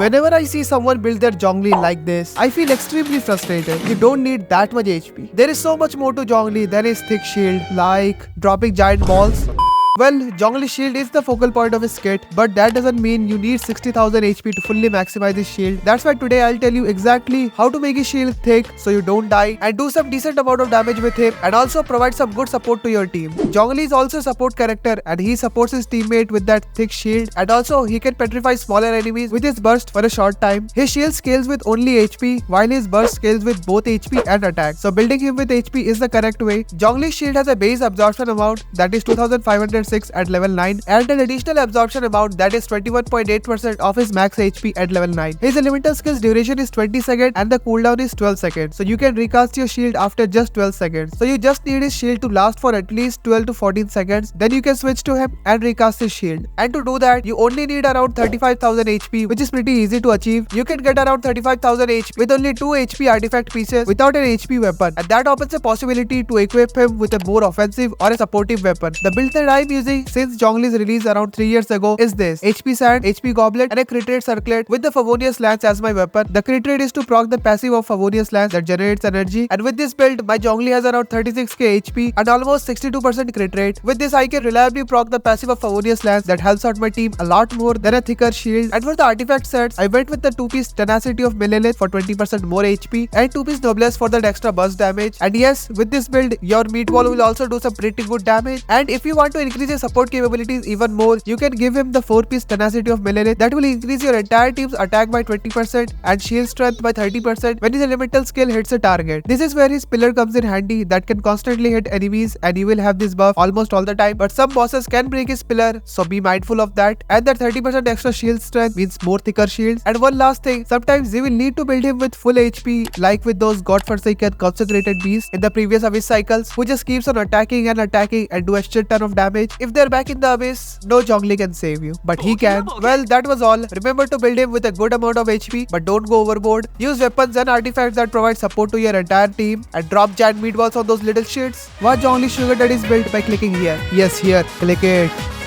Whenever I see someone build their Zhongli like this, I feel extremely frustrated. You don't need that much HP. There is so much more to Zhongli than his thick shield, like dropping giant balls. Well, Zhongli's shield is the focal point of his kit, but that doesn't mean you need 60,000 HP to fully maximize his shield. That's why today I'll tell you exactly how to make his shield thick so you don't die and do some decent amount of damage with him and also provide some good support to your team. Zhongli is also a support character and he supports his teammate with that thick shield, and also he can petrify smaller enemies with his burst for a short time. His shield scales with only HP while his burst scales with both HP and attack. So building him with HP is the correct way. Zhongli's shield has a base absorption amount that is 2506 at level 9 and an additional absorption amount that is 21.8% of his max HP at level 9. His elemental skill's duration is 20 seconds and the cooldown is 12 seconds. So you can recast your shield after just 12 seconds. So you just need his shield to last for at least 12 to 14 seconds. Then you can switch to him and recast his shield. And to do that, you only need around 35,000 HP, which is pretty easy to achieve. You can get around 35,000 HP with only 2 HP artifact pieces without an HP weapon. And that opens a possibility to equip him with a more offensive or a supportive weapon. The build that I'm using since Zhongli's release around 3 years ago is this: HP Sand, HP Goblet and a crit rate circlet with the Favonius Lance as my weapon. The crit rate is to proc the passive of Favonius Lance that generates energy, and with this build my Zhongli has around 36k HP and almost 62% crit rate. With this I can reliably proc the passive of Favonius Lance that helps out my team a lot more than a thicker shield. And for the artifact sets, I went with the 2-piece Tenacity of Millelith for 20% more HP and 2-piece Noblesse for that extra burst damage. And yes, with this build your meat wall will also do some pretty good damage. And if you want to increase your support capabilities even more, you can give him the 4-piece Tenacity of Millelith that will increase your entire team's attack by 20% and shield strength by 30% when his elemental skill hits a target. This is where his pillar comes in handy that can constantly hit enemies and you will have this buff almost all the time, but some bosses can break his pillar, so be mindful of that. And that 30% extra shield strength means more thicker shields. And one last thing, sometimes you will need to build him with full HP like with those godforsaken consecrated beasts in the previous abyss cycles who just keeps on attacking and do a shit ton of damage. If they're back in the abyss, no Zhongli can save you, but he can. Well, that was all. Remember to build him with a good amount of HP, but don't go overboard. Use weapons and artifacts that provide support to your entire team and drop giant meatballs on those little shits. Watch Zhongli sugar daddy's build by clicking here. Yes, here. Click it.